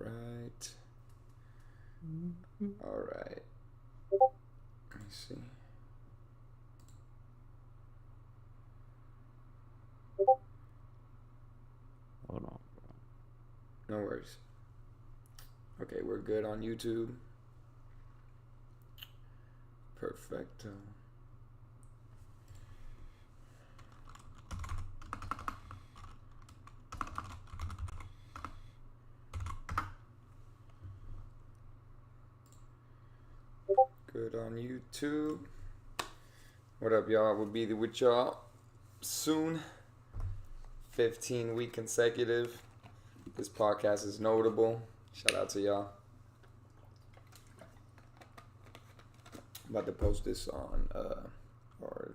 right. All right. Let me see. Hold on. No worries. Okay, we're good on YouTube. Perfecto. Good on YouTube. What up, y'all? We'll be with y'all soon. 15-week consecutive. This podcast is notable. Shout out to y'all. I'm about to post this on our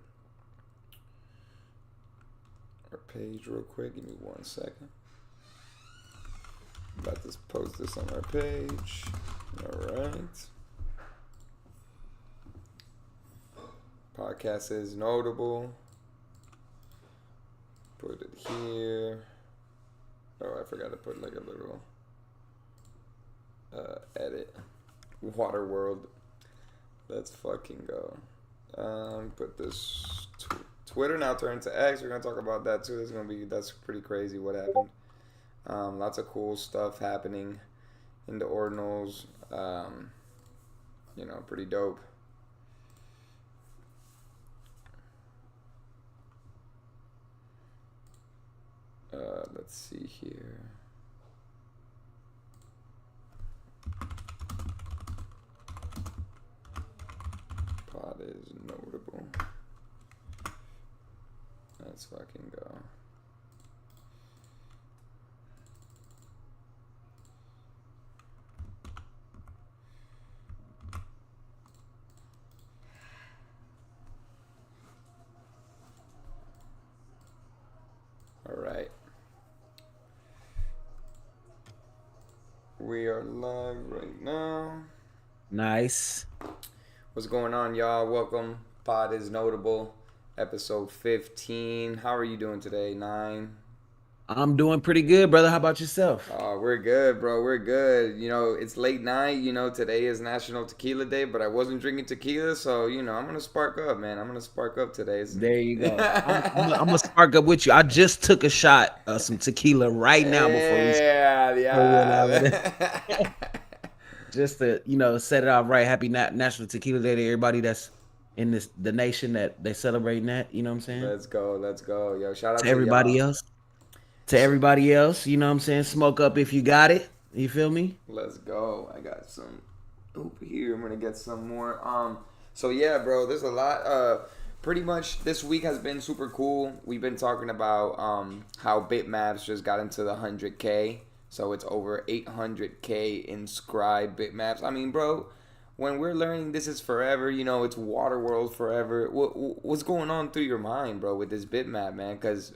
page real quick. Give me 1 second. I'm about to post this on our page. Alright. Podcast is notable. Put it here. Oh, I forgot to put like a little edit. WaterWorld. Let's fucking go. Put this Twitter now turned to X. We're gonna talk about that too. That's pretty crazy what happened. Lots of cool stuff happening in the ordinals. Pretty dope. Let's see here. Pod is notable. Let's fucking go. All right. We are live right now. Nice. What's going on, y'all? Welcome. Pod is notable. Episode 15. How are you doing today? 9. I'm doing pretty good, brother. How about yourself? We're good, bro. We're good. It's late night. Today is National Tequila Day, but I wasn't drinking tequila, so I'm gonna spark up, man. I'm gonna spark up today. There you go. I'm gonna spark up with you. I just took a shot of some tequila right now before we went yeah. just to set it off right. Happy National Tequila Day to everybody that's in the nation that they celebrating that. You know what I'm saying? Let's go. Yo, shout out To to everybody y'all. else. To everybody else, you know what I'm saying? Smoke up if you got it. You feel me? Let's go. I got some over here. I'm gonna get some more. So yeah, bro, there's a lot. Pretty much this week has been super cool. We've been talking about how bitmaps just got into the 100K. So it's over 800K inscribed bitmaps. I mean, bro, when we're learning this is forever, it's WaterWorld forever. What's going on through your mind, bro, with this bitmap, man? Because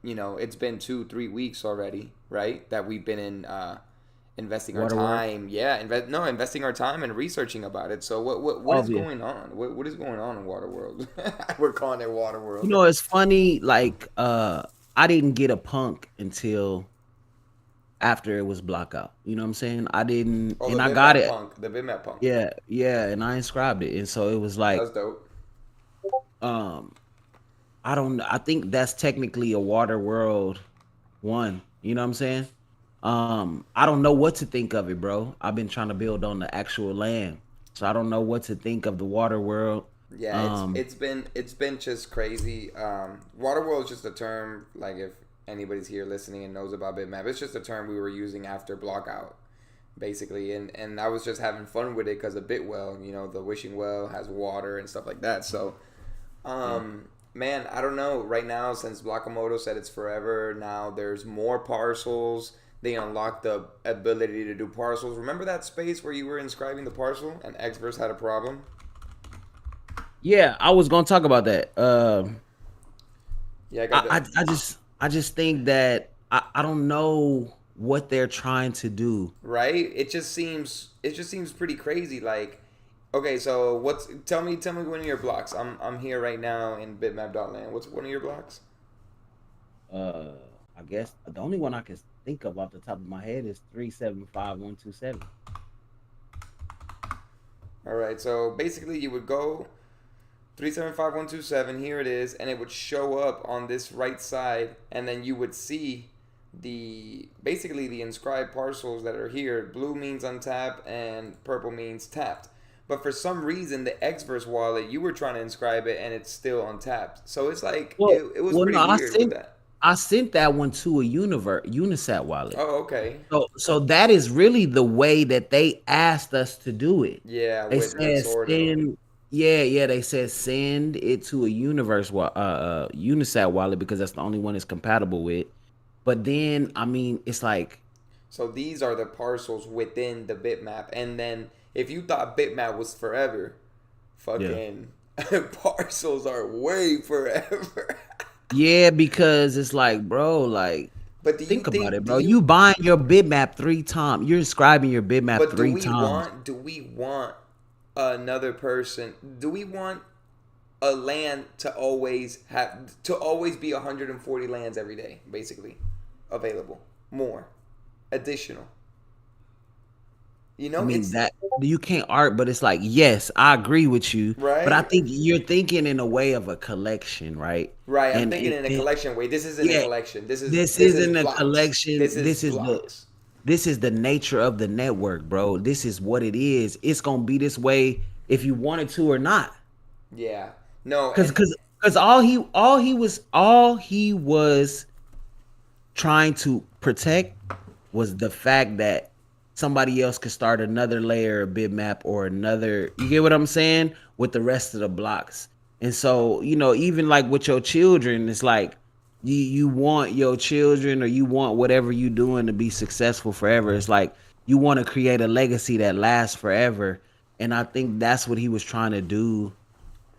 it's been 2-3 weeks already, right? That we've been in investing our time. Yeah, investing our time and researching about it. So what is going on? What is going on in WaterWorld? We're calling it WaterWorld. It's funny. Like, I didn't get a punk until after it was block out. You know what I'm saying? I didn't, Oh, and the I got bitmap it. punk. The bitmap punk. Yeah, and I inscribed it, and so it was like, That's dope. I think that's technically a WaterWorld 1. You know what I'm saying? I don't know what to think of it, bro. I've been trying to build on the actual land, so I don't know what to think of the WaterWorld. Yeah, it's been just crazy. WaterWorld is just a term. Like, if anybody's here listening and knows about bitmap, it's just a term we were using after blockout, basically. And I was just having fun with it because of Bitwell. The wishing well has water and stuff like that. So, man, I don't know. Right now, since Blockamoto said it's forever, now there's more parcels. They unlocked the ability to do parcels. Remember that space where you were inscribing the parcel and Xverse had a problem? Yeah, I was gonna talk about that. Yeah, I got that. I just think that I don't know what they're trying to do. Right? It just seems pretty crazy. Like, okay, so tell me one of your blocks. I'm here right now in bitmap.land. What's one of your blocks? I guess the only one I can think of off the top of my head is 375,127. All right, so basically you would go 375127, here it is, and it would show up on this right side, and then you would see the basically the inscribed parcels that are here. Blue means untapped and purple means tapped. But for some reason, the Xverse wallet, you were trying to inscribe it and it's still untapped. So it's like Well, it was well, no, pretty weird with that. I sent that one to a Unisat wallet. Oh, okay. So that is really the way that they asked us to do it. Yeah, They with said Lux Ordinal. send, yeah, they said send it to a Unisat wallet because that's the only one it's compatible with. But then, I mean, it's like, So these are the parcels within the bitmap. And then if you thought bitmap was forever, yeah, fucking parcels are way forever. yeah, because it's like, bro, like, But think about it, do bro. you You buying your bitmap 3 times. You're inscribing your bitmap but 3 times. do we want another person? Do we want a land to always be 140 lands every day, basically, available? More additional. You I know, mean it's that you can't art, but it's like, yes, I agree with you, but I right. think you're thinking in a way of a collection, right? Right, I'm And thinking in a and collection way. This isn't a yeah, collection. this This is isn't a blocks. collection. This is blocks. This is the nature of the network, bro. This is what it is. It's gonna be this way if you wanted to or not. Yeah. No, Cause and cause cause all he was trying to protect was the fact that somebody else could start another layer of bitmap or another, you get what I'm saying, with the rest of the blocks. And so, even like with your children, it's like you want your children or you want whatever you doing to be successful forever. It's like you want to create a legacy that lasts forever. And I think that's what he was trying to do.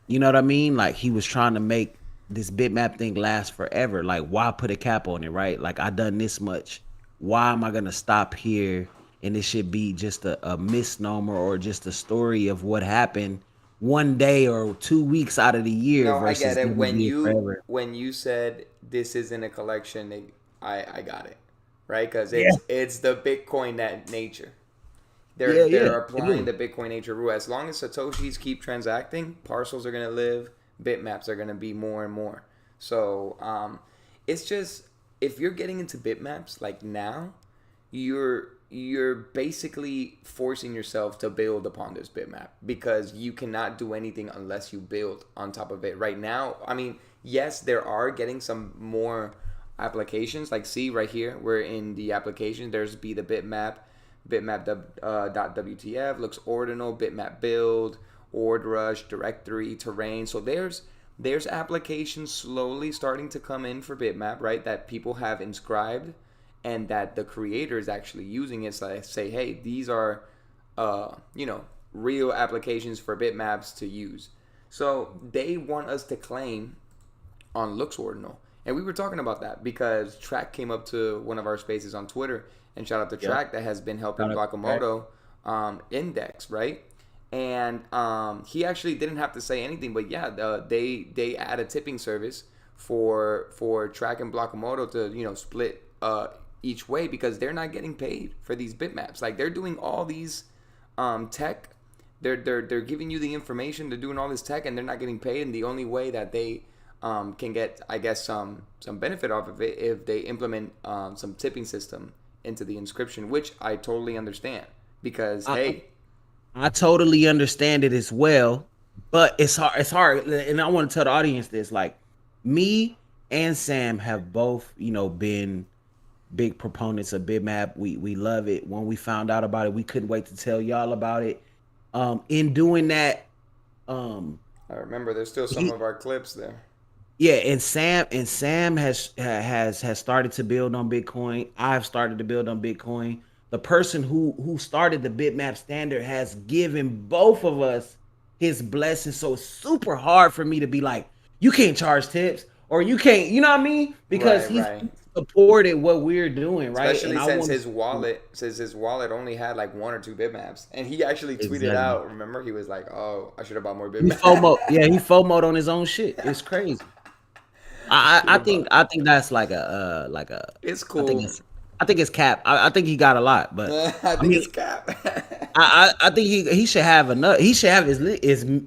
You know what I mean? Like he was trying to make this bitmap thing last forever. Like why put a cap on it, right? Like I done this much. Why am I gonna stop here? And it should be just a misnomer or just a story of what happened 1 day or 2 weeks out of the year no, I get versus it. gonna be it forever. When you said this isn't a collection, I got it. Right? Cuz Yeah, it's the Bitcoin that nature. yeah, They're it applying is. the Bitcoin nature rule. As long as satoshis keep transacting, parcels are gonna live, bitmaps are gonna be more and more. So it's just if you're getting into bitmaps like now, you're basically forcing yourself to build upon this bitmap because you cannot do anything unless you build on top of it. Right now, I mean, yes, there are getting some more applications. Like see right here, we're in the application. There's be the bitmap bitmap.wtf, looks ordinal, bitmap build, ord rush, directory, terrain. So there's applications slowly starting to come in for bitmap, right? That people have inscribed and that the creator is actually using it. So I say, hey, these are real applications for bitmaps to use. So they want us to claim on Looks Ordinal. And we were talking about that because Track came up to one of our spaces on Twitter, and shout out to Yeah. Track that has been helping Shout out to Craig. Blockamoto index, right? And he actually didn't have to say anything, but yeah, they add a tipping service for Track and Blockamoto to split each way because they're not getting paid for these bitmaps. Like they're doing all these tech. They're giving you the information. They're doing all this tech, and they're not getting paid. And the only way that they can get, I guess, some benefit off of it if they implement some tipping system into the inscription, which I totally understand because I, hey, I totally understand it as well, but it's hard. It's hard, and I want to tell the audience this: like me and Sam have both, been big proponents of bitmap. We love it. When we found out about it, we couldn't wait to tell y'all about it. In doing that, um, I remember there's still some he of our clips there. yeah, and Sam has started to build on Bitcoin. I've started to build on Bitcoin. The person who started the bitmap standard has given both of us his blessing. So it's super hard for me to be like, you can't charge tips or you can't, you know what I mean? Because Right, he's right. supported what we're doing, right? And Especially I since want his to wallet says his wallet only had like one or two bitmaps, and he actually tweeted exactly. out. Remember, he was like, "Oh, I should have bought more He bitmaps." FOMO, yeah, he FOMO'd on his own shit. It's crazy. Shit about I think that's like a it's I think cool. it's I think it's cap. I think he got a lot, but I I think mean it's cap. I think he should have enough. He should have his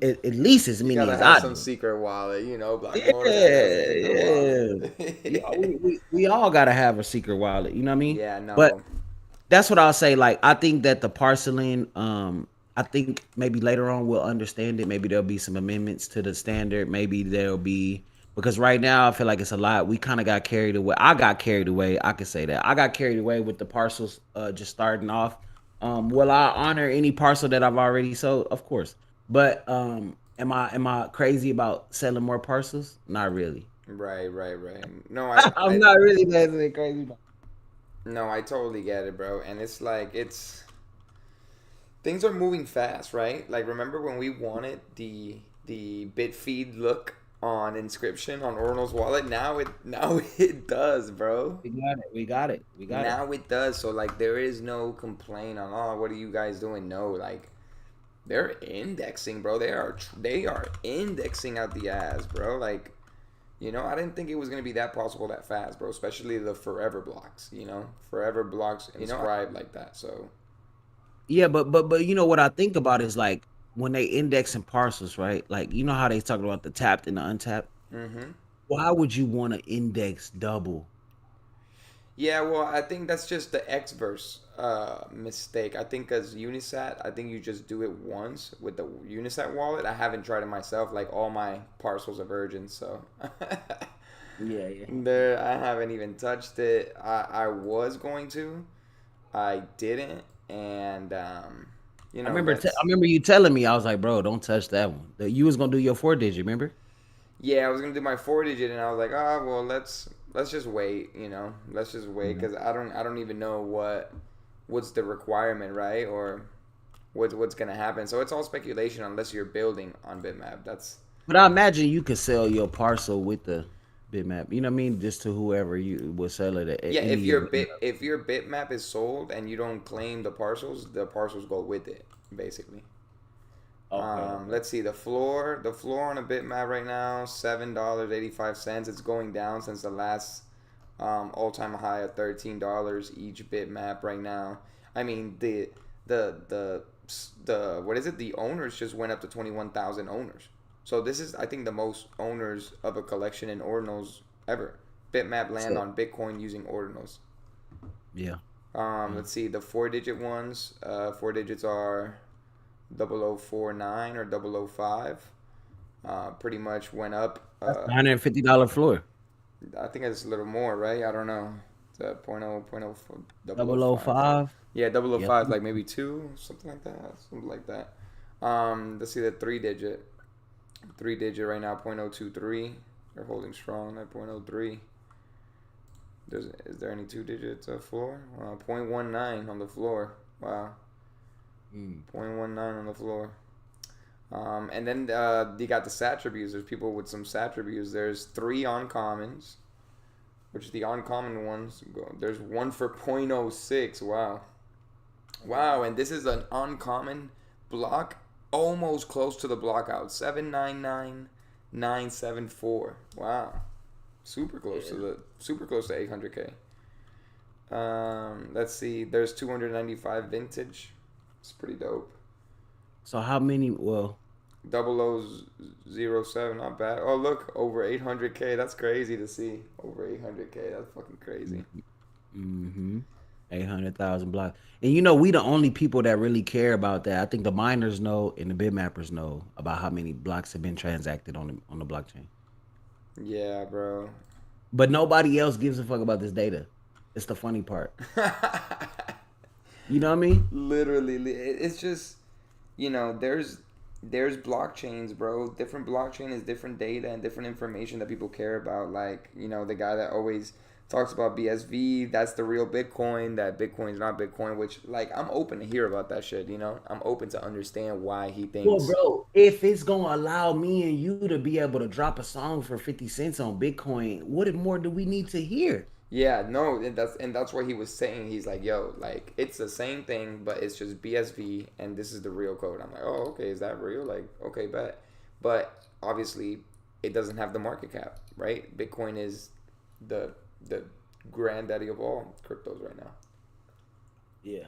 at least as You many gotta as have I some do. secret wallet, you know. Black Yeah, Motor gotta have a secret yeah. Yeah, wallet. we all gotta have a secret wallet, you know what I mean? Yeah, But no. that's what I'll say. Like, I think that the parceling, I think maybe later on we'll understand it. Maybe there'll be some amendments to the standard. Maybe there'll be because right now I feel like it's a lot. We kind of got carried away. I got carried away. I could say that I got carried away with the parcels just starting off. Will I honor any parcel that I've already sold? Of course. But am I crazy about selling more parcels? Not really. Right, right, right. No, I'm not really that crazy about. no, I totally get it, bro. And it's like it's things are moving fast, right? Like remember when we wanted the bit feed look on inscription on Orno's wallet? Now it does, bro. We got it. We got it. We got it. Now it does. So like there is no complaint on oh what are you guys doing? No, like they're indexing, bro. They are indexing out the ass, bro. Like you know, I didn't think it was gonna be that possible that fast, bro. Especially the forever blocks. You know, forever blocks inscribed like that. So Yeah, but you know what I think about is like when they index in parcels, right? Like you know how they talk about the tapped and the untapped. hmm Why would you want to index double? yeah, well, I think that's just the Xverse mistake. I think as Unisat, I think you just do it once with the Unisat wallet. I haven't tried it myself. Like all my parcels are virgin, so Yeah, yeah. there I haven't even touched it. I was going to, I didn't, and you know I let's remember you telling me I was like, bro, don't touch that one. That you was gonna do your 4 digit, remember? yeah, I was gonna do my 4 digit, and I was like, ah, well, let's just wait. You know, let's just wait Mhm. because I don't even know what's the requirement, right? Or what's gonna happen. So it's all speculation unless you're building on Bitmap. That's But I imagine you could sell your parcel with the bitmap. You know what I mean? Just to whoever you would sell it at yeah. any of the. If your Bitmap is sold and you don't claim the parcels go with it, basically. Okay, okay. Let's see the floor on a Bitmap right now $7.85. It's going down since the last all time high of $13 each Bitmap right now. I mean the the what is it? The owners just went up to 21,000 owners. So this is I think the most owners of a collection in ordinals ever. Bitmap land So on Bitcoin using ordinals. yeah. Mm. Let's see the 4 digit ones. 4 digits are 0049 or 005. Pretty much went up. That's a $150 floor. I think it's a little more, right? I don't know. It's a point oh point oh double oh Double O five. five. Yeah, double oh Yep. five, like maybe two, something like that. Something like that. Let's see the 3 digit. 3 digit right now, 0.023. They're holding strong at 0.03. Is there any 2 digits floor? 0.19 on the floor. Wow. Mm. 0.19 on the floor. And then you got the sattributes. There's people with some sattributes. There's 3 uncommons, which the uncommon ones go. There's one for 0.06. Wow. Wow. And this is an uncommon block almost close to the block out 799974. Wow. Yeah. Super close to 800K. Let's see. There's 295 vintage. It's pretty dope. So how many? Well, 0007, not bad. Oh, look, over 800K. That's crazy to see. Over 800K. That's fucking crazy. mm-hmm. 800,000 blocks. And you know, we the only people that really care about that. I think the miners know and the bitmappers know about how many blocks have been transacted on the blockchain. Yeah, bro. But nobody else gives a fuck about this data. It's the funny part. You know what I mean? Literally, it's just there's blockchains, bro. Different blockchain is different data and different information that people care about. Like the guy that always talks about BSV, that's the real Bitcoin. That Bitcoin's not Bitcoin. Which like I'm open to hear about that shit. I'm open to understand why he Well, thinks. bro, if it's gonna allow me and you to be able to drop a song for 50 cents on Bitcoin, what more do we need to hear? Yeah, no, and that's what he was saying. He's like, yo, like it's the same thing, but it's just BSV, and this is the real code. I'm like, oh, okay, is that real? Like, okay, bet. But obviously, it doesn't have the market cap, right? Bitcoin is the the granddaddy of all cryptos right now. Yeah.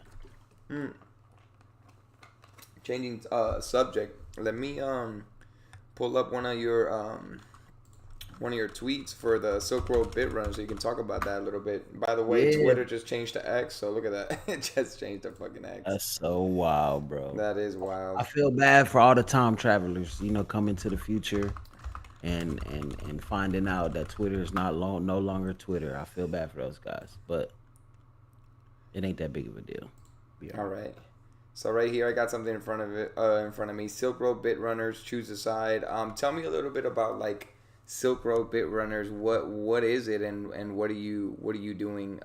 Mm. Changing subject. Let me pull up one of your tweets for the Silk Road Bitrunners so you can talk about that a little bit. By the way, Yeah. Twitter just changed to X, so look at that. It just changed to fucking X. That's so wild, bro. That is wild. I feel bad for all the time travelers, coming to the future and finding out that Twitter is no longer Twitter. I feel bad for those guys, but it ain't that big of a deal. Be all All right. right. So right here, I got something in front of me. Silk Road Bitrunners, choose a side. Tell me a little bit about like Silk Road Bitrunners. What is it, and what are you doing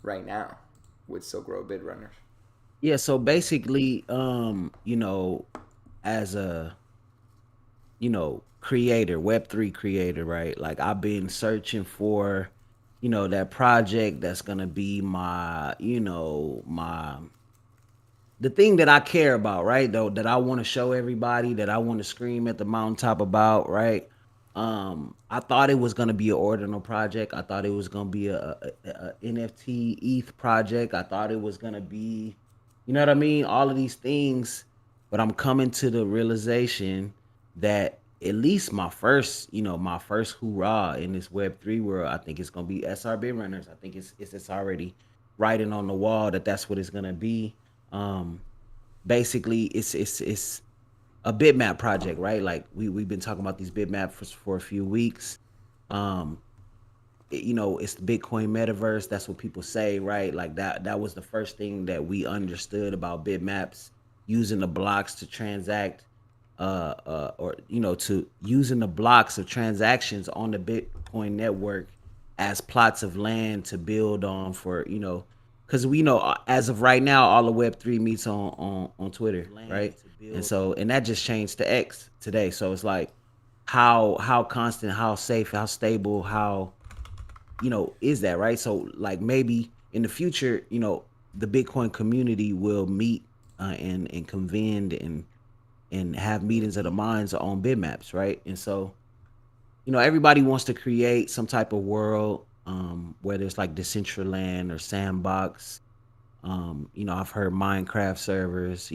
right now with Silk Road Bitrunners? Yeah, so basically, as a creator, Web3 creator, right? Like I've been searching for, that project that's gonna be my the thing that I care about, right? Though that I want to show everybody, that I want to scream at the mountaintop about, right? I thought it was gonna be an ordinal project. I thought it was gonna be a NFT ETH project. I thought it was gonna be, you know what I mean? All of these things, but I'm coming to the realization that at least my first hoorah in this Web3 world, I think it's gonna be SRB runners. I think it's already writing on the wall that that's what it's gonna be. Um, Basically, it's a bitmap project, right? Like we've been talking about these bitmaps for a few weeks. Um, it's the Bitcoin metaverse. That's what people say, right? Like that was the first thing that we understood about bitmaps, using the blocks to transact, or to using the blocks of transactions on the Bitcoin network as plots of land to build on for, because we know, as of right now, all the Web3 meets on Twitter, right? And that just changed to X today. So it's like how constant, how safe, how stable, how is that, right? So like maybe in the future, the Bitcoin community will meet, and convene and have meetings of the minds on bitmaps, right? And so everybody wants to create some type of world, whether it's like Decentraland or Sandbox. I've heard Minecraft servers.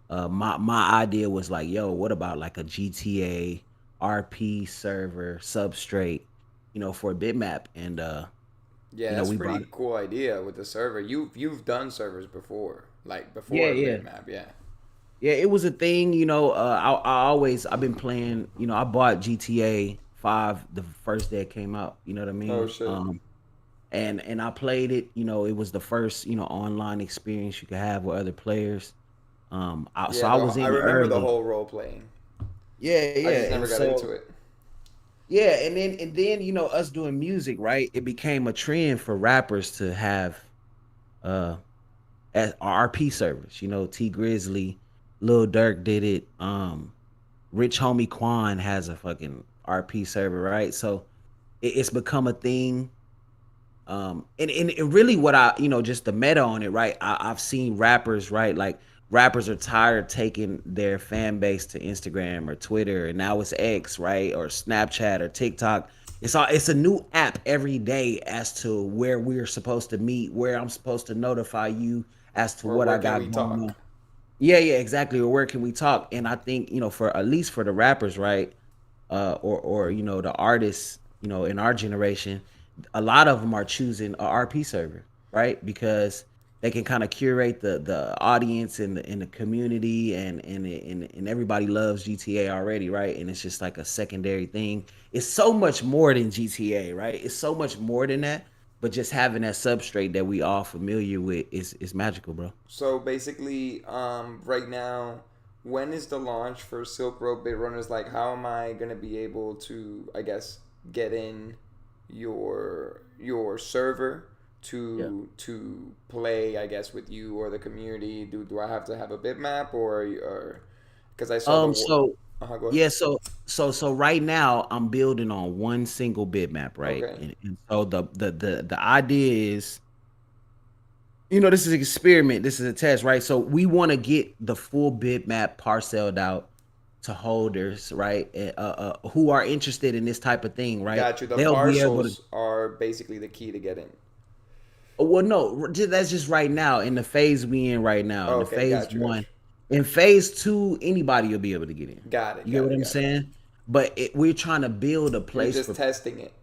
My idea was like, yo, what about like a GTA RP server substrate, for a bitmap? And Yeah, that's a we brought pretty cool idea with the server. You've done servers before, like yeah, before yeah. Bitmap, yeah. Yeah, it was a thing, I've been playing, I bought GTA 5 the first day it came out, you know what I Oh mean? shit. And I played it, it was the first, online experience you could have with other players. So Yeah, I was I in remember the early. whole role playing. Yeah, I yeah. just never And got into so it. yeah, and then us doing music, right? It became a trend for rappers to have uh RP servers. T Grizzly, Lil Durk did it. Rich Homie Quan has a fucking RP server, right? So it's become a thing. And really what just the meta on it, right? I've seen rappers, right? Like rappers are tired of taking their fan base to Instagram or Twitter, and now it's X, right? Or Snapchat or TikTok. It's a new app every day as to where we're supposed to meet, where I'm supposed to notify you as to Or what where I can got we going talk? on. Yeah, yeah, exactly. Or where can we talk? And I think, for at least for the rappers, right? Or the artists, in our generation, a lot of them are choosing a RP server, right? Because they can kind of curate the audience and the community, and everybody loves GTA already, right? And it's just like a secondary thing. It's so much more than GTA, right? It's so much more than that. But just having that substrate that we all familiar with is magical, bro. So basically, right now, when is the launch for Silk Road Bitrunners? Like, how am I gonna be able to, I guess, get in your server Yeah. to play, I guess, with you or the community? Do I have to have a bitmap or because I saw the So go ahead. yeah, so right now I'm building on one single bitmap, right? Okay. And so the idea is, this is an experiment, this is a test, right? So we want to get the full bitmap parceled out to holders, right? Who are interested in this type of thing, right? Got you. The They'll be able to. parcels are basically the key to get in. Well, no, that's just right now in the phase we in right now. In the Okay, phase got you, got one, in phase two, anybody will be able to get in. you. Got it, You get got what it, I'm got it. saying? But we're trying to build a You're place just for. testing it.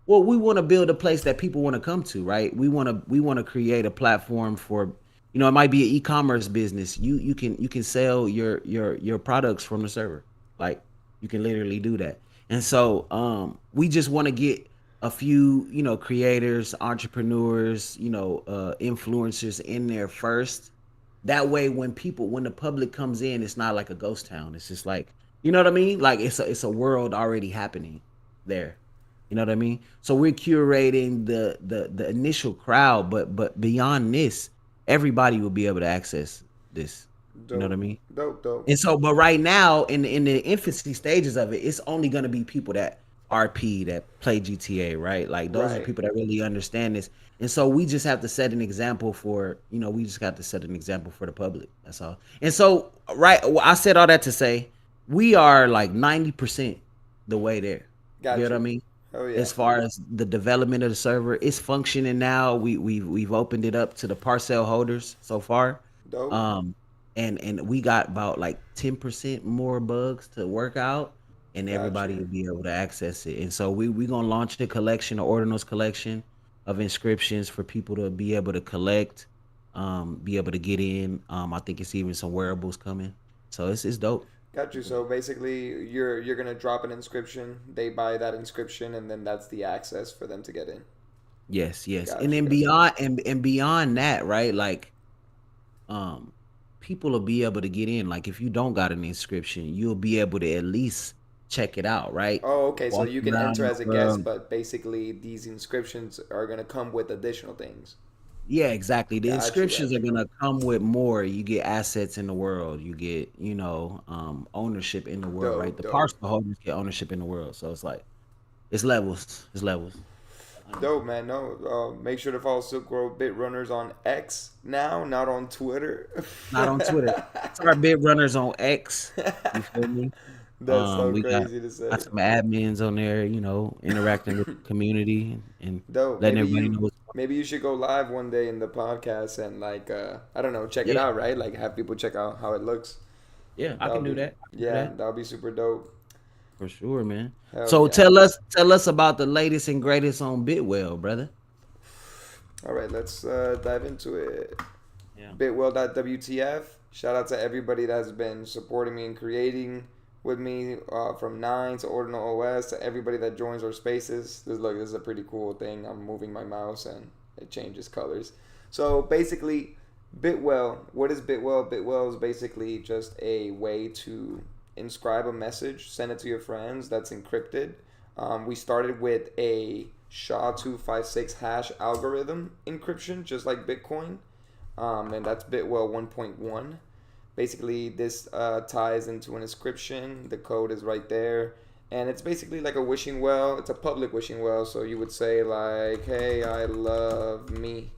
Well, we want to build a place that people want to come to, right? We want to create a platform for, it might be an e-commerce business. You can sell your products from the server. Like you can literally do that. And so we just want to get a few, creators, entrepreneurs, influencers in there first. That way when the public comes in, it's not like a ghost town. It's just like, you know what I mean? Like it's a world already happening there. You know what I mean? So we're curating the initial crowd, but beyond this, everybody will be able to access this. You know what I Dope, mean? dope, dope. And so, but right now, in the infancy stages of it, it's only gonna be people that RP that play GTA, right? Like those are the Right. people that really understand this. And so we just have to set an example for, we just got to set an example for the public. That's all. And so, right, well, I said all that to say we are like 90% the way there. You Got get what I you. mean? Oh yeah. As far as the development of the server, it's functioning now. We've opened it up to the parcel holders so far. Dope. Um, and we got about like 10% more bugs to work out, and Got everybody you. will be able to access it. And so we gonna launch a collection, an ordinals collection of inscriptions for people to be able to collect, be able to get in. I think it's even some wearables coming. So it's dope. Got you. So basically, you're gonna drop an inscription. They buy that inscription, and then that's the access for them to get in. Yes, yes. And Got you. then Got you. and beyond that, right? Like um people will be able to get in. Like if you don't got an inscription, you'll be able to at least check it out, right? Oh, okay. So Walk you can enter around as a the guest, world. but basically these inscriptions are gonna come with additional things. Yeah, exactly. The Got you. inscriptions Got are you. gonna come with more. You get assets in the world. You get, ownership in the world, right? Dope. The Dope. parcel holders get ownership in the world. So it's like it's levels. It's levels. Dope, man. No, make sure to follow Silk Road Bitrunners on X now, not on Twitter. Not on Twitter. Start bid runners on X. You feel me? That's so We got crazy to say. some admins on there, interacting with the community and Dope. letting everybody know what's going Maybe you should go live one day in the podcast and like I don't know, check on. it Yeah, out, right? Like have people check out how it looks. yeah, I That'll can do be that. I can do yeah, that that'll be super dope. for sure, man. Hell So yeah. tell us about the latest and greatest on Bitwell, brother. All right, let's dive into it. Yeah. Bitwell.wtf. Shout out to everybody that's been supporting me and creating with me from 9 to Ordinal OS to everybody that joins our spaces. This is a pretty cool thing. I'm moving my mouse and it changes colors. So basically, Bitwell, what is Bitwell? Bitwell is basically just a way to inscribe a message, send it to your friends that's encrypted. We started with a SHA-256 hash algorithm encryption, just like Bitcoin, and that's Bitwell 1.1. Basically, this ties into an inscription. The code is right there. And it's basically like a wishing well. It's a public wishing well. So you would say, like, hey, I love me.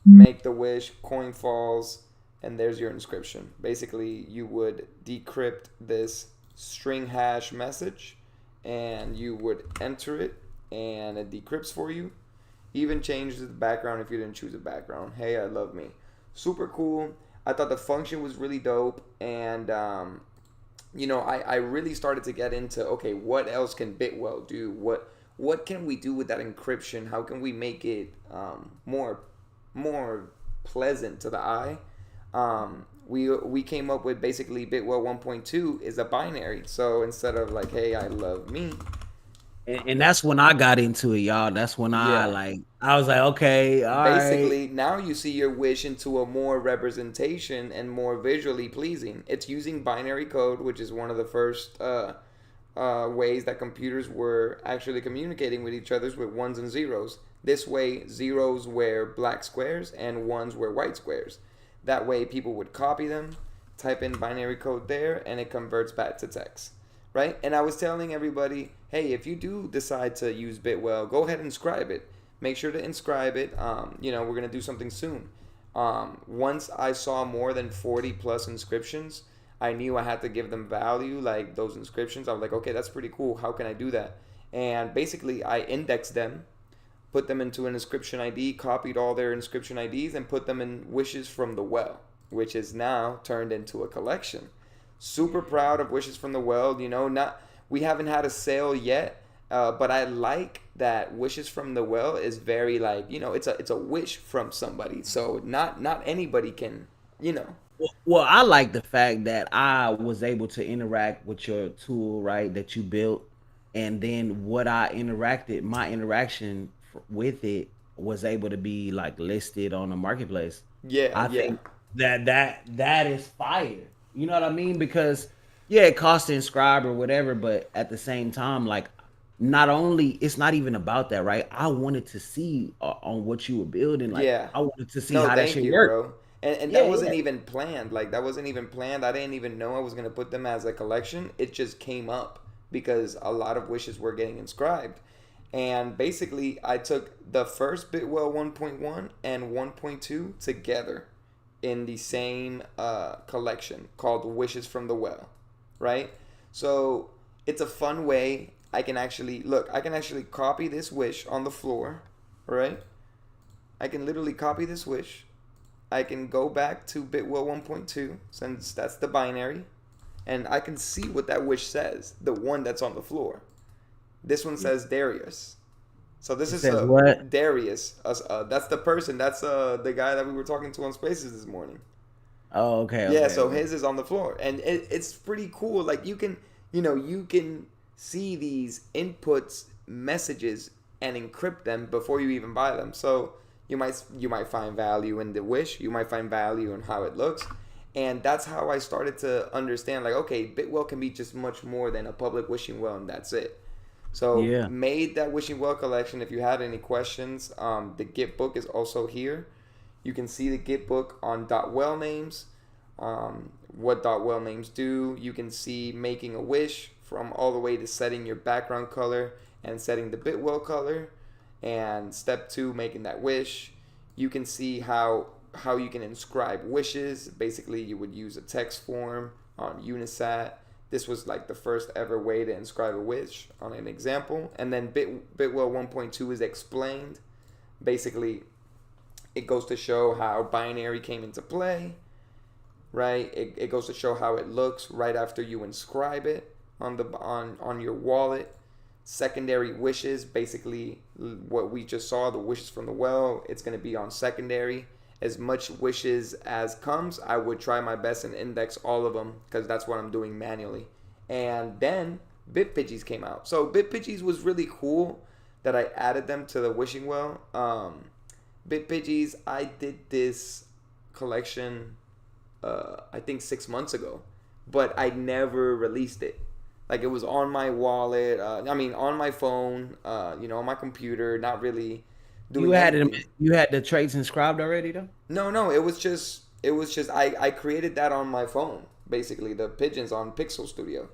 Make the wish, coin falls, and there's your inscription. Basically, you would decrypt this string hash message and you would enter it and it decrypts for you. Even changes the background if you didn't choose a background. Hey, I love me. Super cool. I thought the function was really dope, and I really started to get into okay, what else can Bitwell do? What can we do with that encryption? How can we make it more pleasant to the eye? We came up with basically Bitwell 1.2 is a binary. So instead of like, hey, I love me, And that's when I got into it, y'all. That's when yeah. I was like, okay, all right. Basically, now you see your wish into a more representation and more visually pleasing. It's using binary code, which is one of the first ways that computers were actually communicating with each other with ones and zeros. This way, zeros were black squares and ones were white squares. That way, people would copy them, type in binary code there, and it converts back to text. Right? And I was telling everybody, hey, if you do decide to use Bitwell, go ahead and inscribe it. Make sure to inscribe it. We're going to do something soon. Once I saw more than 40 plus inscriptions, I knew I had to give them value, like those inscriptions. I was like, okay, that's pretty cool. How can I do that? And basically, I indexed them, put them into an inscription ID, copied all their inscription IDs, and put them in Wishes from the Well, which is now turned into a collection. Super proud of Wishes from the Well. You know, not we haven't had a sale yet, but I like that Wishes from the Well is very like, you know, it's a wish from somebody. So not anybody can, you know. Well, I like the fact that I was able to interact with your tool, right? That you built, and then what I interacted, my interaction with it was able to be like listed on the marketplace. Yeah, I yeah. think that is fire. You know what I mean? Because yeah, it costs to inscribe or whatever, but at the same time, like not only it's not even about that, right? I wanted to see on what you were building, like Yeah. I wanted to see No, how that thank shit you, worked. bro. And that Yeah, wasn't yeah. even planned. Like that wasn't even planned. I didn't even know I was gonna put them as a collection. It just came up because a lot of wishes were getting inscribed. And basically I took the first Bitwell 1.1 and 1.2 together in the same collection called Wishes from the Well, right? So it's a fun way. I can actually look. I can actually copy this wish on the floor, right? I can literally copy this wish. I can go back to Bitwell 1.2 since that's the binary, and I can see what that wish says. The one that's on the floor. This one says Darius. So this It is says what? Darius. That's the person. That's the guy that we were talking to on Spaces this morning. Oh, okay, Yeah, okay, so okay. his is on the floor, and it's pretty cool. Like you can see these inputs messages and encrypt them before you even buy them. So you might find value in the wish, you might find value in how it looks, and that's how I started to understand. Like, okay, Bitwell can be just much more than a public wishing well, and that's it. So Yeah. made that wishing well collection. If you had any questions, the Git book is also here. You can see the Git book on .well names, what .well names do. You can see making a wish from all the way to setting your background color and setting the Bitwell color. And step 2, making that wish. You can see how you can inscribe wishes. Basically, you would use a text form on Unisat. This was like the first ever way to inscribe a wish on an example. And then Bitwell 1.2 is explained. Basically, it goes to show how binary came into play, right? It goes to show how it looks right after you inscribe it on your wallet. Secondary wishes, basically what we just saw, the wishes from the well, it's going to be on secondary. As much wishes as comes, I would try my best and index all of them because that's what I'm doing manually. And then BitPidgeys came out. So BitPidgeys was really cool that I added them to the wishing well. BitPidgeys, I did this collection, I think 6 months ago, but I never released it. Like it was on my wallet, on my phone, on my computer, not really You doing had them. anything. You had the traits inscribed already, though. No, it was just I created that on my phone, basically the pigeons on Pixel Studio,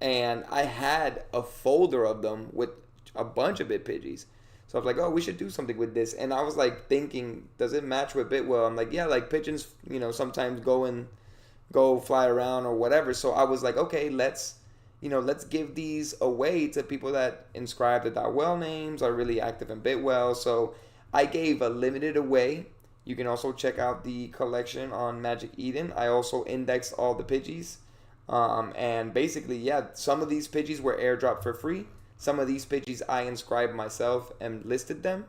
and I had a folder of them with a bunch of BitPidgeys. So I was like, oh, we should do something with this, and I was like thinking, does it match with Bitwell? I'm like, yeah, like pigeons, sometimes go fly around or whatever. So I was like, okay, let's give these away to people that inscribe the .well names, are really active in Bitwell. So I gave a limited away. You can also check out the collection on Magic Eden. I also indexed all the Pidgeys. And basically, yeah, some of these Pidgeys were airdropped for free. Some of these Pidgeys I inscribed myself and listed them,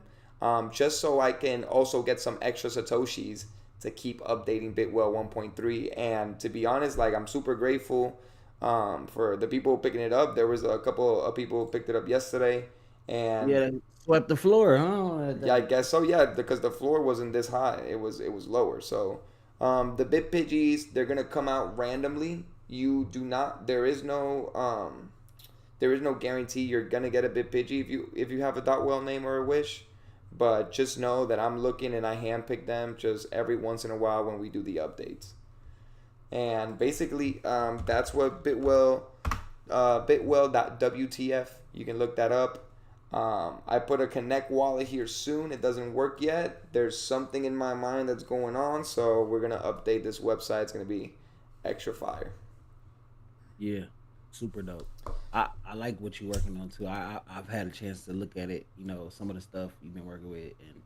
just so I can also get some extra Satoshis to keep updating Bitwell 1.3. And to be honest, like I'm super grateful for the people picking it up. There was a couple of people who picked it up yesterday, and Yeah, they swept the floor, huh? yeah, I guess so. Yeah, because the floor wasn't this high; it was lower. So the Bit Pidgeys, they're gonna come out randomly. You do not. There is no guarantee you're gonna get a Bit Pidgey if you have a .well name or a wish. But just know that I'm looking and I handpick them just every once in a while when we do the updates. And basically, that's what Bitwell.wtf. You can look that up. I put a Connect wallet here soon. It doesn't work yet. There's something in my mind that's going on, so we're gonna update this website. It's gonna be extra fire. Yeah, super dope. I like what you're working on too. I've had a chance to look at it. You know, some of the stuff you've been working with, and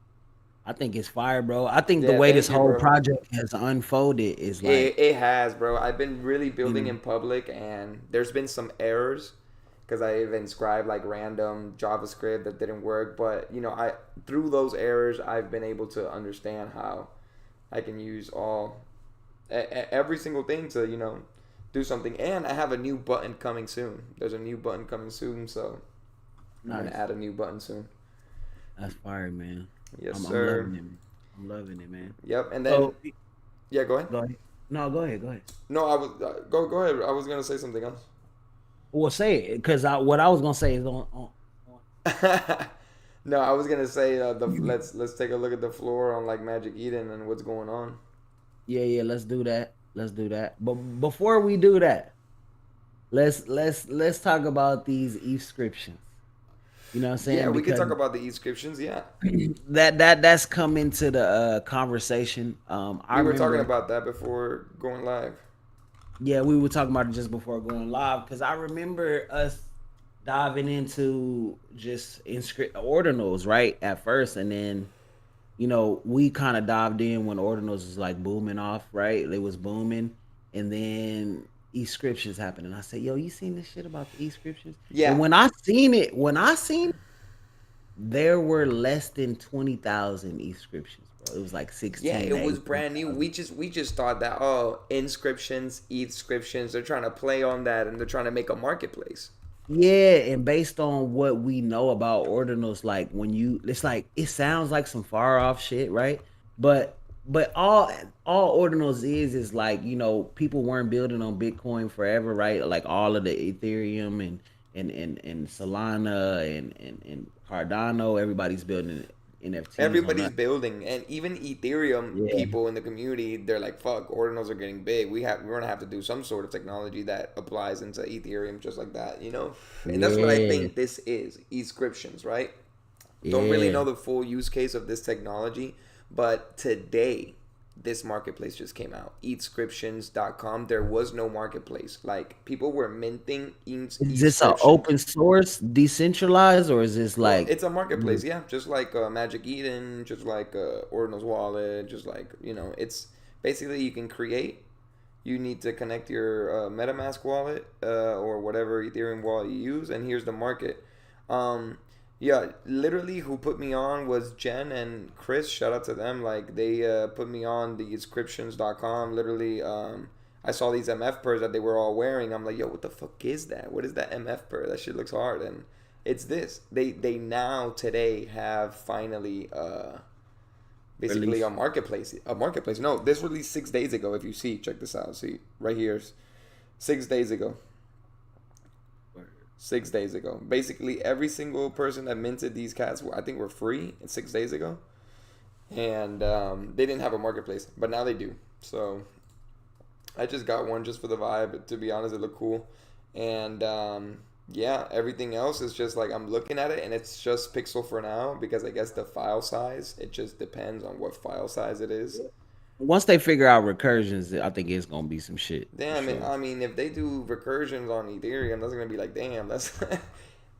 I think it's fire, bro. I think the Yeah, way this thank you, whole bro. project has unfolded is like, It has, bro. I've been really you building know, in public, and there's been some errors because I even inscribed like random JavaScript that didn't work. But I through those errors, I've been able to understand how I can use every single thing to do something. And I have a new button coming soon. There's a new button coming soon, so I'm gonna nice. add a new button soon. That's fire, man. Yes, I'm sir. loving it. Man. I'm loving it, man. Yep. And then So yeah, go ahead. go ahead. No, go ahead. Go ahead. No, I was go ahead. I was gonna say something else. Well, say it, because what I was gonna say is No, I was gonna say the on. let's take a look at the floor on like Magic Eden and what's going on. Yeah, yeah. Let's do that. Let's do that. But before we do that, let's talk about these inscriptions. You know what I'm Yeah, saying? we could Because talk about the inscriptions. Yeah, that's come into the conversation. I we were talking remember, about that before going live. yeah, we were talking about it just before going live because I remember us diving into just inscript ordinals right at first, and then we kind of dived in when ordinals was like booming off, right? It was booming, and then e-scriptions happened, and I said, "Yo, you seen this shit about the e-scriptions?" And Yeah, when I seen there were less than 20,000 inscriptions, bro. It was like yeah, 16 to it was brand new. 18,000. We just thought that inscriptions, inscriptions. They're trying to play on that and they're trying to make a marketplace. Yeah, and based on what we know about ordinals, like it's like it sounds like some far off shit, right? But all ordinals is like people weren't building on Bitcoin forever, right? Like all of the Ethereum and Solana and Cardano, everybody's building NFTs on Everybody's that. building, and even Ethereum Yeah, people in the community, they're like, "Fuck, ordinals are getting big. We're gonna have to do some sort of technology that applies into Ethereum, just like that." And that's what I yeah, think this is inscriptions, right? Don't really yeah. know the full use case of this technology, but today this marketplace just came out. Eatscriptions.com. There was no marketplace. Like people were minting Is this a inscriptions. open source, decentralized, or is this Well, like it's a marketplace, yeah. Just like Magic Eden, just like Ordinal's Wallet, just like it's basically you can create. You need to connect your MetaMask wallet or whatever Ethereum wallet you use, and here's the market. Um, yeah, literally, who put me on was Jen and Chris. Shout out to them. Like they put me on the inscriptions.com. Literally, I saw these MF purrs that they were all wearing. I'm like, yo, what the fuck is that? What is that MF purr? That shit looks hard. And it's this. They now today have finally basically release? a marketplace. A marketplace. No, this released 6 days ago. If you see, check this out. See right here, 6 days ago. 6 days ago. Basically, every single person that minted these cats, I think, were free 6 days ago, and they didn't have a marketplace, but now they do. So I just got one just for the vibe. To be honest, it looked cool, and yeah, everything else is just like I'm looking at it, and it's just pixel for now because I guess the file size. It just depends on what file size it is. Once they figure out recursions, I think it's gonna be some shit for Damn, sure. I mean, if they do recursions on Ethereum, that's gonna be like, damn, that's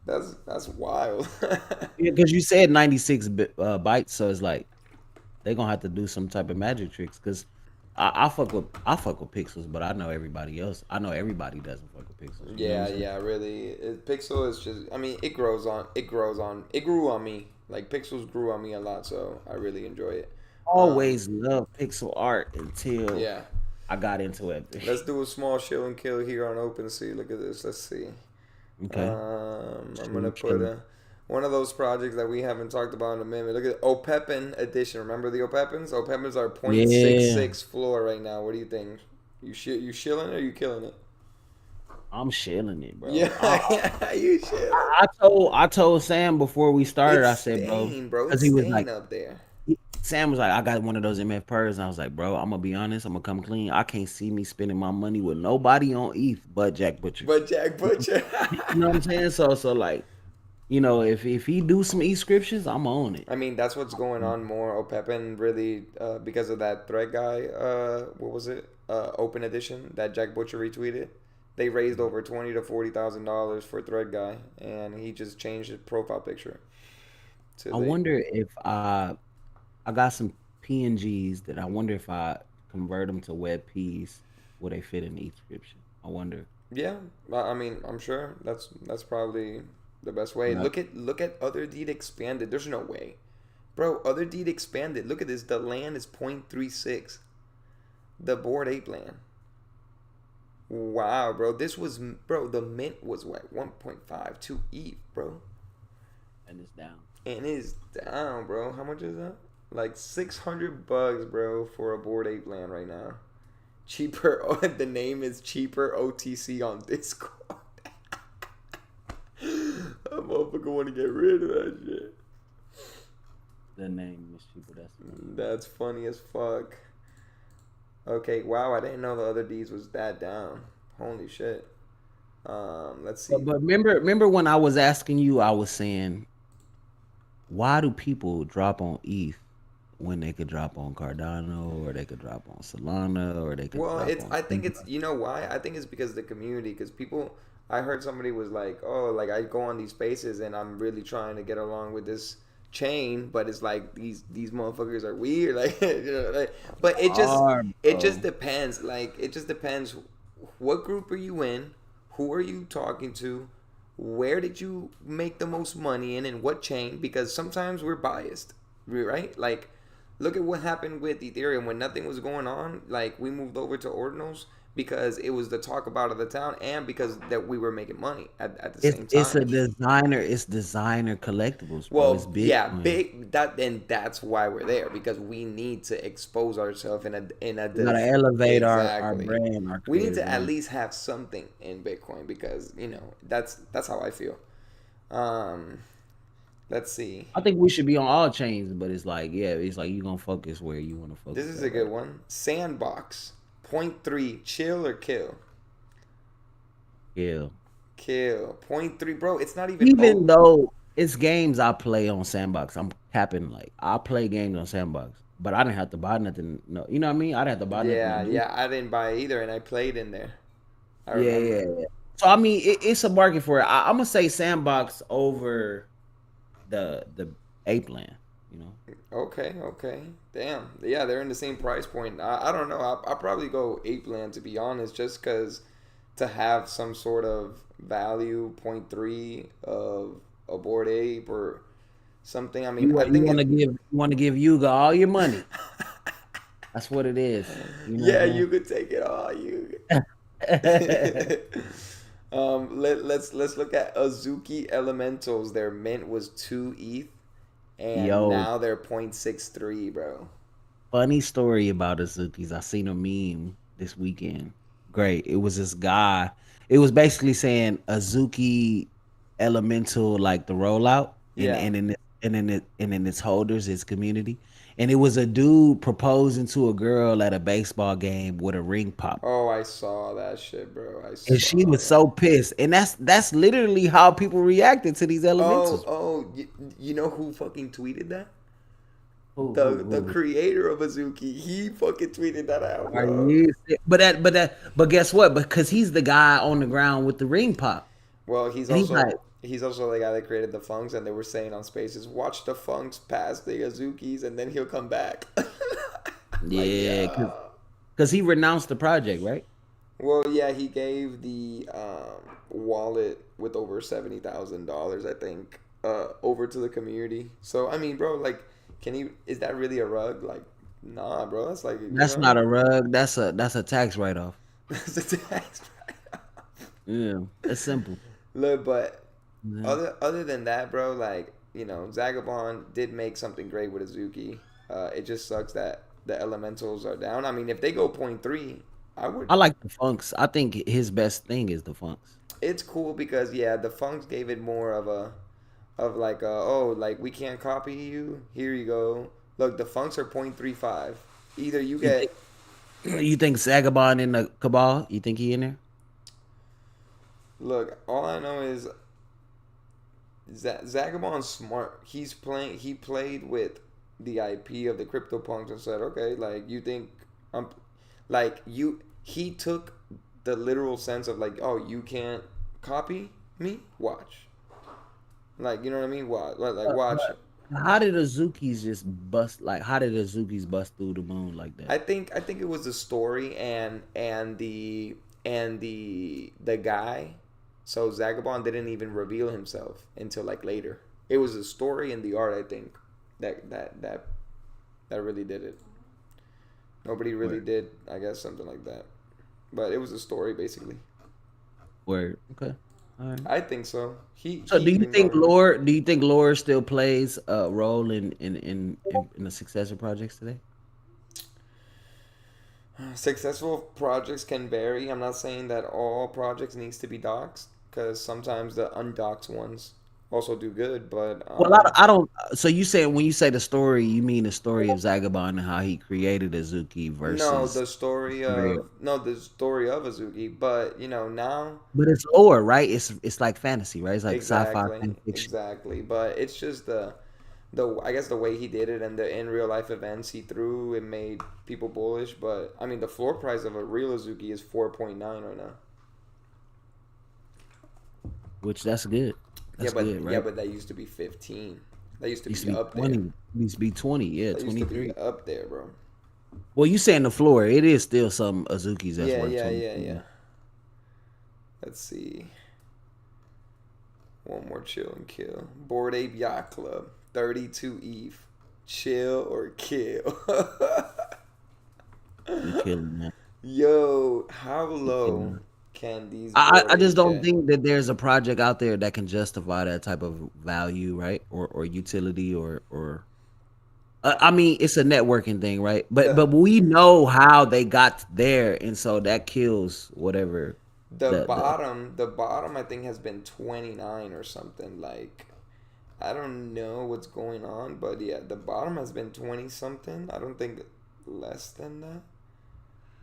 that's wild. Yeah, because you said 96 bytes, so it's like they gonna have to do some type of magic tricks. Because I fuck with pixels, but I know everybody else. I know everybody doesn't fuck with pixels. You know what I'm Yeah, saying? yeah, really. Pixel is just, I mean, it grew on me. Like, Pixels grew on me a lot, so I really enjoy it. Um, Always loved pixel art until yeah. I got into it. Let's do a small chill and kill here on OpenSea. Look at this. Let's see. Okay, I'm gonna put chilling. one of those projects that we haven't talked about in a minute. Look at Opepin edition. Remember the Opepins? Opepins are Yeah, 0.66 floor right now. What do you think? You shilling it or you killing it? I'm chilling it, bro. Yeah, yeah, you shilling. I told Sam before we started. It's I said, bro, staying, bro. because It's he was like, staying up there. Sam was like, I got one of those MF purrs, and I was like, bro, I'm gonna be honest, I'm gonna come clean. I can't see me spending my money with nobody on ETH but Jack Butcher. But Jack Butcher. You know what I'm saying? So like, if he do some inscriptions, I'm on it. I mean, that's what's going on more. Opepin really, because of that thread guy. What was it? Open edition that Jack Butcher retweeted. They raised over $20,000 to $40,000 for Thread Guy, and he just changed his profile picture to I the. wonder if I got some PNGs that I wonder if I convert them to WebPs, will they fit in the description? I wonder. Yeah, I mean, I'm sure that's probably the best way. Like, Look at Other Deed expanded. There's no way, bro. Other Deed expanded. Look at this. The land is 0.36. The Bored Ape land. Wow, bro. This was, bro. The mint was what, 1.52 ETH, bro. and it's down. And it's down, bro. How much is that? Like $600, bro, for a Bored Ape land right now. Cheaper. Oh, the name is Cheaper OTC on Discord. That motherfucker want to get rid of that shit. The name is cheaper. That's funny. That's funny as fuck. Okay, wow. I didn't know the Other D's was that down. Holy shit. Let's see. But remember when I was asking you, I was saying, why do people drop on ETH when they could drop on Cardano or they could drop on Solana or they could Well, drop it's. on I think it's. Terra? You know why? I think it's because of the community. Because people. I heard somebody was like, "Oh, like I go on these spaces and I'm really trying to get along with this chain, but it's like these motherfuckers are weird." Like, but it just Bro. depends. Like, it just depends. What group are you in? Who are you talking to? Where did you make the most money in, and what chain? Because sometimes we're biased, right? Like, look at what happened with Ethereum when nothing was going on. Like, we moved over to ordinals because it was the talk about of the town, and because that we were making money at the same It's time. a designer. It's designer collectibles, bro. It's Well, yeah, Bitcoin. big that, and that's why we're there, because we need to expose ourselves We gotta elevate our exactly. brand, our We need creative to at brand. least have something in Bitcoin, because that's how I feel. Um, let's see. I think we should be on all chains, but it's like, yeah, it's like you gonna focus where you want to This focus is a at, good right? one. Sandbox point 0.3, chill or kill? Yeah. Kill. Point 0.3, bro. It's not even Even though it's games I play on Sandbox, I'm capping like I play games on Sandbox, but I didn't have to buy nothing. No, you know what I mean? I didn't have to buy nothing to Yeah, do. yeah. I didn't buy either, and I played in there. I Yeah, yeah, remember. yeah. So I mean, it's a market for it. I'm gonna say Sandbox over the Ape Land. You know, Okay, okay. Damn. Yeah, they're in the same price point. I don't know. I'll probably go Ape Land, to be honest, just because to have some sort of value, point 0.3 of a Bored Ape or something. I mean, I you think want to it. give Yuga all your money. That's what it is. You know Yeah, what you I'm could take it all. You. saying? Let's look at Azuki Elementals. Their mint was 2 ETH, and Yo, now they're 0.63, bro. funny story about Azuki's. I seen a meme this weekend. Great. It was this guy. It was basically saying Azuki Elemental, like the rollout, Yeah. and in its holders, its community. And it was a dude proposing to a girl at a baseball game with a ring pop. Oh, I saw that shit, bro. I And she saw was that. so pissed. And that's literally how people reacted to these Oh, elementals. oh, you know who fucking tweeted that? The Who? creator of Azuki. He fucking tweeted that out, Are bro. you? But guess what? Because he's the guy on the ground with the ring pop, Well, and he's like, he's also the guy that created the Funks, and they were saying on Spaces, watch the Funks pass the Azukis, and then he'll come back. Like, yeah, yeah. because he renounced the project, right? Well, yeah, he gave the wallet with over $70,000, I think, over to the community. So I mean, bro, like, can he? Is that really a rug? Like, nah, bro. That's like, That's not a rug. That's a tax write off. that's a tax. Yeah, it's simple. Look, but Yeah. other than that, bro, like, Zagabond did make something great with Azuki. It just sucks that the elementals are down. I mean, if they go point 0.3, I would. I like the funks. I think his best thing is the funks. It's cool because, yeah, the Funks gave it more of like, oh, like, we can't copy you. Here you go. Look, the Funks are 0.35. Either you You think get. you think Sagabon in the cabal? You think he in there? Look, all I know is Zagabond's smart. He's playing. He played with the IP of the CryptoPunks and said, okay, like, you think I'm like you. He took the literal sense of like, oh, you can't copy me. Watch, like you know what I mean. Watch, watch. But how did Azukis just bust? Like, how did Azukis bust through the moon like that? I think it was the story and the guy. So Zagabond didn't even reveal himself until like later. It was the story and the art. I think that really did it. Nobody really Word, did. I guess something like that. But it was a story basically. word. Okay. All right. I think so. He So, do you even think got lore? Do you think lore still plays a role in the success of projects today? successful projects can vary. I'm not saying that all projects needs to be doxed because sometimes the undoxed ones also do good. But Well, I don't. So you say when you say the story, you mean the story of Zagabond and how he created Azuki no, versus the story of, the story of Azuki. But now but it's lore, right? It's like fantasy, right? It's like sci-fi exactly, fan fiction. exactly. But it's just the I guess the way he did it and the in real life events he threw it made people bullish. But I mean the floor price of a real Azuki is 4.9 right now. Which that's good. That's good, Yeah, right? but that used to be 15. That used to Used be to be up there. 20. Used to be 20. Yeah, That used to be 23. up there, bro. Well, you saying the floor? It is still some Azukis that's Yeah, worth yeah, 20. yeah, yeah. Let's see. One more chill and kill. Bored Ape Yacht Club. 32 ETH. Chill or kill. We killing that. Yo, how We killing low that. can these I bored I just apes don't get? think that there's a project out there that can justify that type of value, right? Or utility or I mean, it's a networking thing, right? But The we know how they got there, and so that kills whatever the the bottom I think has been 29 or something. Like I don't know what's going on, but yeah, the bottom has been 20 something. I don't think less than that.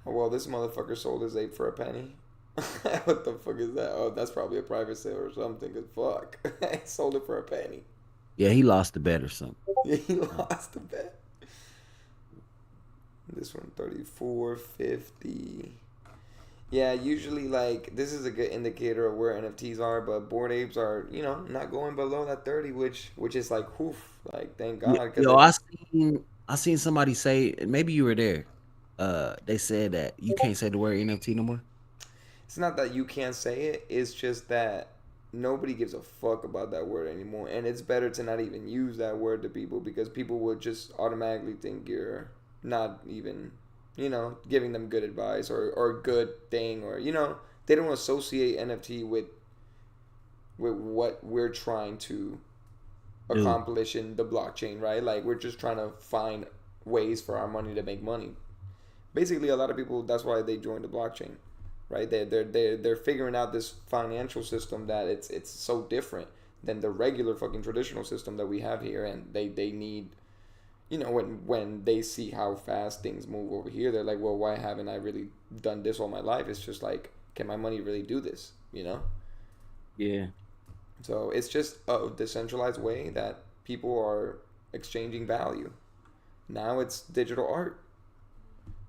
Oh, well, this motherfucker sold his ape for a penny. What the fuck is that? Oh, that's probably a private sale or something. Cause fuck, he sold it for a penny. yeah, he lost the bet or something. Yeah, he Uh, lost the bet. This one 34.50. Yeah, usually like this is a good indicator of where NFTs are, but bored apes are not going below that 30, which is like whew, like thank God, because Yo, it I seen somebody say, and maybe you were there. They said that you can't say the word NFT no more. it's not that you can't say it, it's just that nobody gives a fuck about that word anymore, and it's better to not even use that word to people because people would just automatically think you're not even giving them good advice or good thing or they don't associate NFT with what we're trying to Dude, accomplish in the blockchain, right? Like we're just trying to find ways for our money to make money. Basically, a lot of people that's why they joined the blockchain, right? They're figuring out this financial system that it's so different than the regular fucking traditional system that we have here, and they need when they see how fast things move over here, they're like, well, why haven't I really done this all my life? It's just like, can my money really do this? yeah. So it's just a decentralized way that people are exchanging value. Now it's digital art.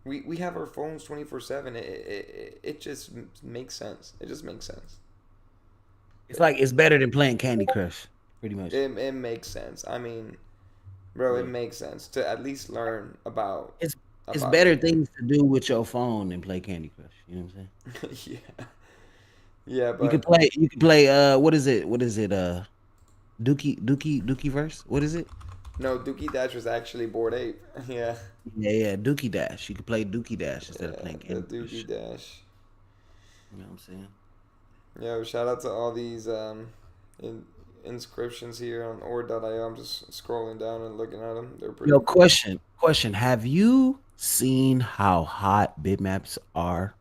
We have our phones 24/7. It just makes sense. It just makes sense. It's like it's better than playing Candy Crush, pretty much. It makes sense. I mean, bro, it Yeah. makes sense to at least learn about It's it's about better it. things to do with your phone than play Candy Crush. You know what I'm saying? Yeah, yeah, You could but play you could play what is it? What is it? Dookie verse? What is it? no, Dookie Dash was actually Bored Ape. Yeah, Yeah, yeah, Dookie Dash. You could play Dookie Dash instead of yeah, playing the Candy Dookie Crush. Dash. You know what I'm saying? Yeah, shout out to all these in, inscriptions here on or.io. I'm just scrolling down and looking at them. They're Yo, pretty cool. question. Have you seen how hot bitmaps are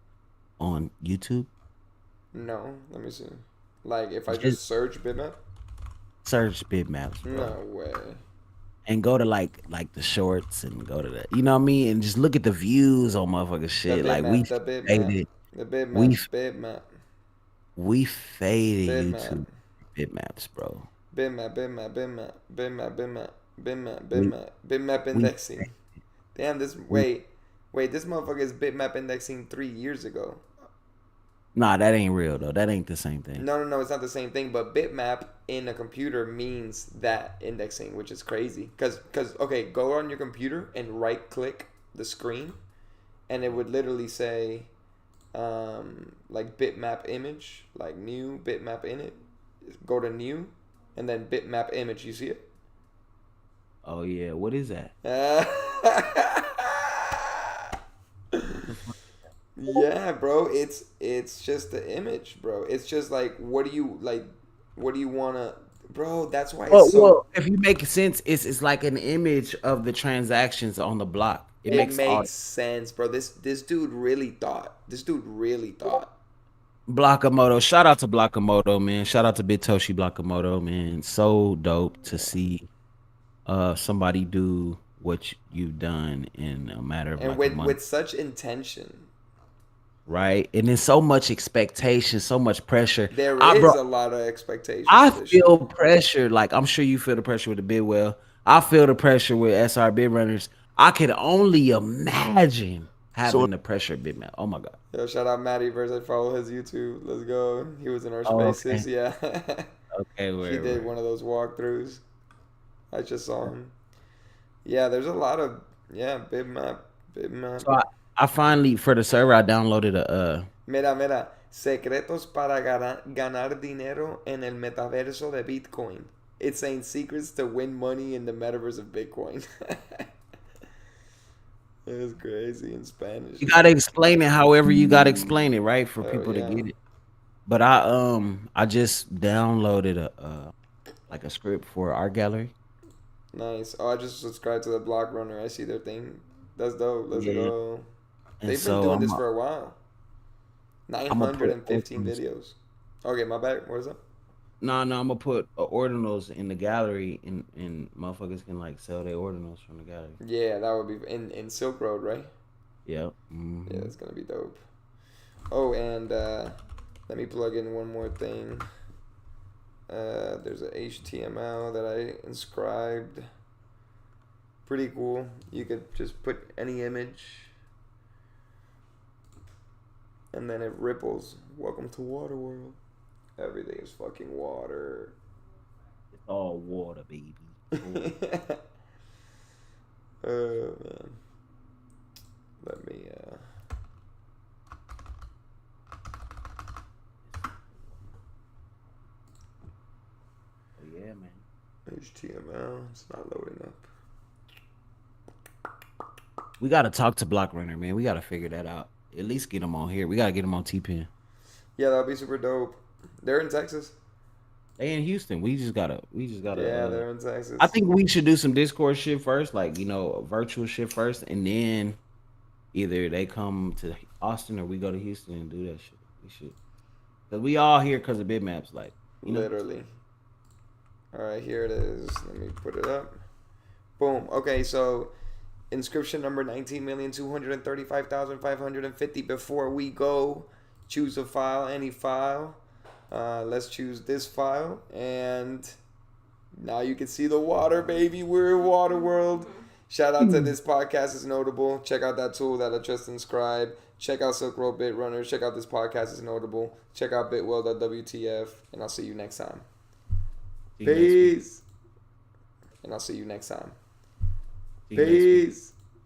on YouTube? No, let me see. Like if I Just just search Bitmap, search bitmaps, bro. no way. And go to like the shorts and go to the you know what I mean? And just look at the views on motherfucking The shit. Like Bitmap, the Bitmap, faded the we Bitmap, Bitmap, we faded Bitmap, YouTube bitmaps, bro. Bitmap, Bitmap, Bitmap, Bitmap, Bitmap, Bitmap, We Bitmap, Bitmap we indexing. Damn, this we wait, this motherfucker is Bitmap indexing 3 years ago. Nah, that ain't real though. That ain't the same thing. No, it's not the same thing. But bitmap in a computer means that indexing, which is crazy. Cause okay, go on your computer and right click the screen, and it would literally say, like bitmap image, like new bitmap in it. Go to new, and then bitmap image. You see it? Oh yeah, what is that? Uh, What the fuck? yeah, bro. It's just the image, bro. It's just like what do you like? What do you wanna, bro? That's why it's so. Well, if you make sense, it's like an image of the transactions on the block. It It makes all makes sense, bro. This dude really thought. This dude really thought. Blockamoto. Shout out to Blockamoto, man. Shout out to Bitoshi Blockamoto, man. So dope to see somebody do what you've done in a matter of And like a month, with such intention, right? And then so much expectation, so much pressure. there I bro, is a lot of expectation I for this shit. feel pressure. Like I'm sure you feel the pressure with the Bidwell. I feel the pressure with SR Bid Runners. I could only imagine having the pressure at Bid Man. Oh my god. Yo, shout out Matty versus I follow his YouTube. Let's go. He was in our Oh, okay. spaces. Yeah, Okay, he did where. one of those walkthroughs. I just saw him. Yeah, there's a lot of big map. So I finally for the server I downloaded a Mira, secretos para ganar dinero en el metaverso de Bitcoin. It's saying secrets to win money in the metaverse of Bitcoin. It was crazy in Spanish you and gotta shit. explain it however you gotta explain it, right? For Oh people to yeah, get it. But I just downloaded a like a script for art gallery. nice. Oh, I just subscribed to the Block Runner. I see their thing. That's dope. Let's Yeah. go. And They've been so doing this for a while. I'm gonna put 915 ordinals. videos. Okay, my bad. What is that? No, I'm gonna put ordinals in the gallery and motherfuckers can like sell their ordinals from the gallery. Yeah, that would be in Silk Road, right? Yep. Yeah, Hmm. it's gonna be dope. Oh, and let me plug in one more thing. There's a HTML that I inscribed. Pretty cool. You could just put any image, and then it ripples. Welcome to WaterWorld. Everything is fucking water. It's all water, baby. Water. Oh man. Let me Oh yeah, man. HTML. It's not loading up. We gotta talk to Block Runner, man. We gotta figure that out. At least get them on here. We gotta get them on T-Pen. Yeah, that'll be super dope. They're in Texas. They in Houston. We just gotta Yeah, they're in I Texas. think we should do some Discord shit first, like virtual shit first, and then either they come to Austin or we go to Houston and do that shit. We should, cause we all here because of bitmaps, like you know. Literally. All right, here it is. Let me put it up. Boom. Okay, so inscription number 19,235,550. Before we go, choose a file, any file. Let's choose this file, and now you can see the water, baby. We're in WaterWorld. Shout out to this podcast is notable. Check out that tool that I just inscribed. Check out Silk Road Bitrunners. Check out this podcast is notable. Check out Bitwell.wtf, and I'll see you next time. See you next week. Peace. And I'll see you next time. See you next week. Peace.